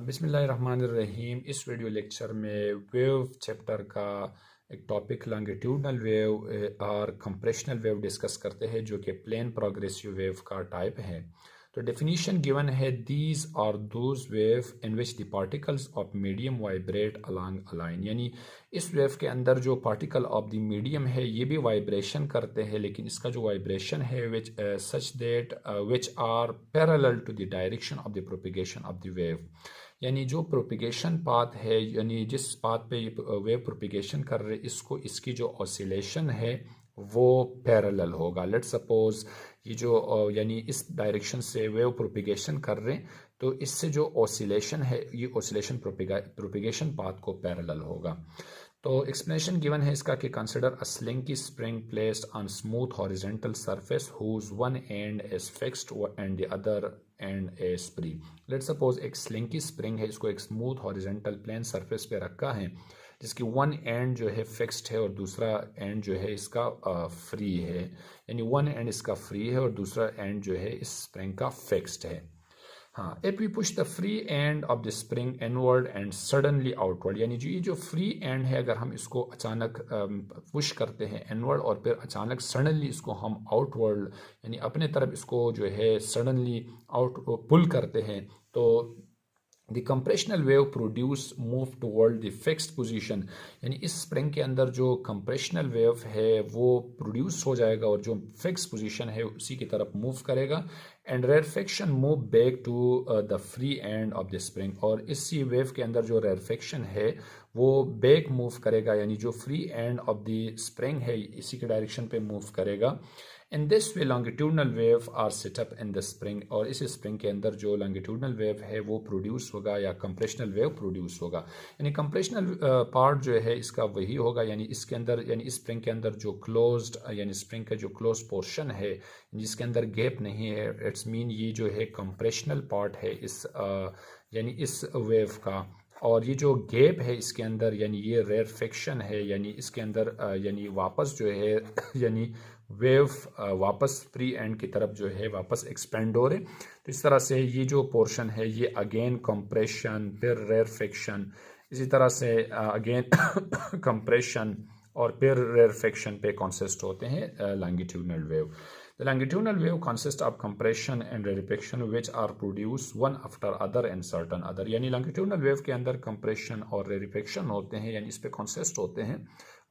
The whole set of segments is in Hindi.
बिस्मिल्लाहिर्रहमानिर्रहीम। इस वीडियो लेक्चर में वेव चैप्टर का एक टॉपिक लॉन्गिट्यूडनल वेव और कंप्रेशनल वेव डिस्कस करते हैं, जो कि प्लेन प्रोग्रेसिव वेव का टाइप है। तो डेफिनीशन गिवन है, these are those wave in which the particles of medium vibrate along a line. यानी इस वेव के अंदर जो पार्टिकल ऑफ द मीडियम है ये भी वाइब्रेशन करते हैं, लेकिन इसका जो वाइब्रेशन है which such that which are parallel to the direction of the propagation of the wave. यानी जो प्रोपिगेशन पाथ है, यानी जिस पाथ पे ये वेव प्रोपिगेशन कर रहे, इसको इसकी जो ऑसिलेशन है वो पैरेलल होगा। लेट्स सपोज ये जो यानी इस डायरेक्शन से वेव प्रोपिगेशन कर रहे हैं, तो इससे जो ऑसिलेशन है ये ऑसिलेशन प्रोपिगेशन पाथ को पैरेलल होगा। तो एक्सप्लेनेशन गिवन है इसका कि consider a slinky spring placed on smooth horizontal surface whose one end is fixed and the other end is free. Let's suppose एक स्लिंकी स्प्रिंग है, इसको एक स्मूथ हॉरिजॉन्टल प्लेन सरफेस पे रखा है, जिसकी वन एंड जो है फिक्स्ड है और दूसरा एंड जो है इसका फ्री है। यानी वन एंड इसका फ्री है और दूसरा एंड जो है इस स्प्रिंग का फिक्स्ड है। हाँ, if we push the free end of the spring inward and suddenly outward, यानी जो ये जो फ्री एंड है, अगर हम इसको अचानक पुश करते हैं इनवर्ड और फिर अचानक सडनली इसको हम आउटवर्ड यानी अपने तरफ इसको जो है सडनली आउट पुल करते हैं, तो the compressional wave produce move toward the fixed position. यानी इस स्प्रिंग के अंदर जो कंप्रेशनल वेव है वो प्रोड्यूस हो जाएगा और जो फिक्स पोजीशन है उसी की तरफ मूव करेगा। And rarefaction move back to the free end of the spring, और इसी वेव के अंदर जो रेरफेक्शन है वो बैक मूव करेगा, यानी जो free end of the spring है इसी के डायरेक्शन पे मूव करेगा। In this way longitudinal wave are set up in the spring, और इस स्प्रिंग के अंदर जो लॉन्गिट्यूडनल वेव है वो प्रोड्यूस होगा या कंप्रेशनल वेव प्रोड्यूस होगा। यानी कंप्रेशनल पार्ट जो है इसका वही होगा, यानी इसके अंदर यानी इस स्प्रिंग के अंदर जो क्लोज्ड यानी स्प्रिंग का जो क्लोज पोर्शन है जिसके अंदर गैप नहीं है, इट्स मीन ये जो है कंप्रेशनल पार्ट है इस यानी इस वेव का। और ये जो गैप है इसके अंदर यानी ये रेरफेक्शन है, यानी इसके अंदर यानी वापस जो है यानी वेव वापस फ्री एंड की तरफ जो है वापस एक्सपेंड हो रहे। तो इस तरह से ये जो पोर्शन है ये अगेन कंप्रेशन फिर रेरफेक्शन, इसी तरह से अगेन कंप्रेशन और फिर रेरफेक्शन पे कॉन्सिस्ट होते हैं longitudinal wave. The longitudinal wave consists of compression and rarefaction which are produced one after other and certain other। यानी longitudinal wave के अंदर compression और rarefaction होते हैं, यानी इस पे consist होते हैं,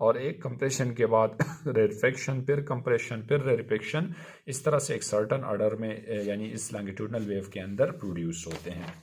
और एक compression के बाद rarefaction फिर compression फिर rarefaction, इस तरह से एक certain order में यानी इस longitudinal wave के अंदर produce होते हैं।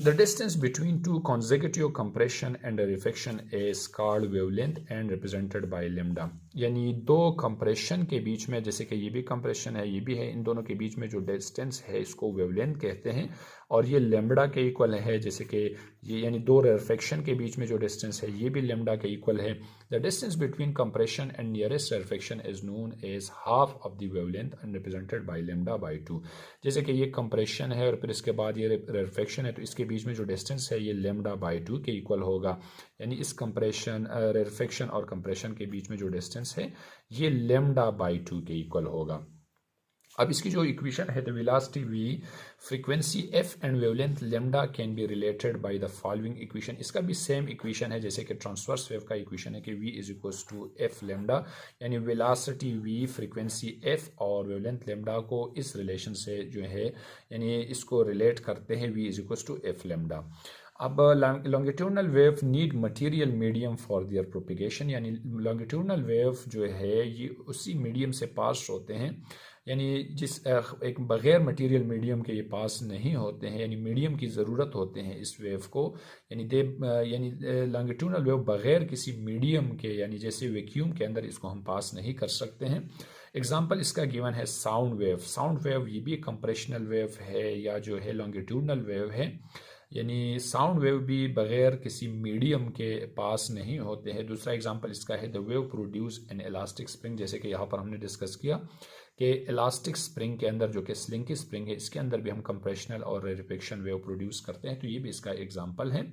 The distance between two consecutive compression and rarefaction is called wavelength and represented by lambda। यानी दो कंप्रेशन के बीच में, जैसे कि ये भी कंप्रेशन है ये भी है, इन दोनों के बीच में जो डिस्टेंस है इसको वेवलेंथ कहते हैं, और ये लैम्बडा के इक्वल है। जैसे कि ये यानी दो रेरफेक्शन के बीच में जो डिस्टेंस है ये भी लैम्बडा के इक्वल है। The distance between compression and nearest rarefaction is known as half of the wavelength and represented by lambda by 2। जैसे कि ये कंप्रेशन है और फिर इसके बाद ये रेरफेक्शन है, तो इसके बीच में जो डिस्टेंस है ये लैम्बडा बाय 2 के इक्वल होगा। यानी इस कंप्रेशन रेरफेक्शन और कंप्रेशन के बीच में जो डिस्टेंस है ये लैम्बडा बाय 2 के इक्वल होगा। अब इसकी जो इक्वेशन है, the velocity v, frequency f and wavelength lambda can be related by the following equation. इसका भी सेम इक्वेशन है जैसे कि ट्रांसवर्स वेव का इक्वेशन है कि v is equals to f lambda, यानी वेलोसिटी v, फ्रीक्वेंसी f और वेवलेंथ लैम्बडा को इस रिलेशन से जो है यानी इसको रिलेट करते हैं, v is equals to f lambda. अब longitudinal wave need material medium for their propagation, यानी लॉन्गिट्यूडनल वेव जो है ये उसी मीडियम से पास होते हैं, यानी जिस एक बग़ैर मटेरियल मीडियम के ये पास नहीं होते हैं, यानी मीडियम की ज़रूरत होते हैं इस वेव को। यानी लॉन्गिट्यूडनल वेव बग़ैर किसी मीडियम के, यानी जैसे वैक्यूम के अंदर इसको हम पास नहीं कर सकते हैं। एग्जाम्पल इसका गिवन है साउंड वेव। साउंड वेव ये भी कंप्रेशनल वेव है या जो है लॉन्गिट्यूडनल वेव है, यानी साउंड वेव भी बग़ैर किसी मीडियम के पास नहीं होते हैं। दूसरा एग्जांपल इसका है the wave produce an elastic spring, जैसे कि यहाँ पर हमने डिस्कस किया कि इलास्टिक स्प्रिंग के अंदर जो कि स्लिंकी स्प्रिंग है इसके अंदर भी हम कंप्रेशनल और रेरफेक्शन वेव प्रोड्यूस करते हैं, तो ये भी इसका एग्जांपल है।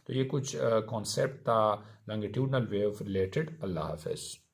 तो ये कुछ कॉन्सेप्ट था लॉन्गिट्यूडनल वेव रिलेटेड। अल्लाह हाफ़िज़।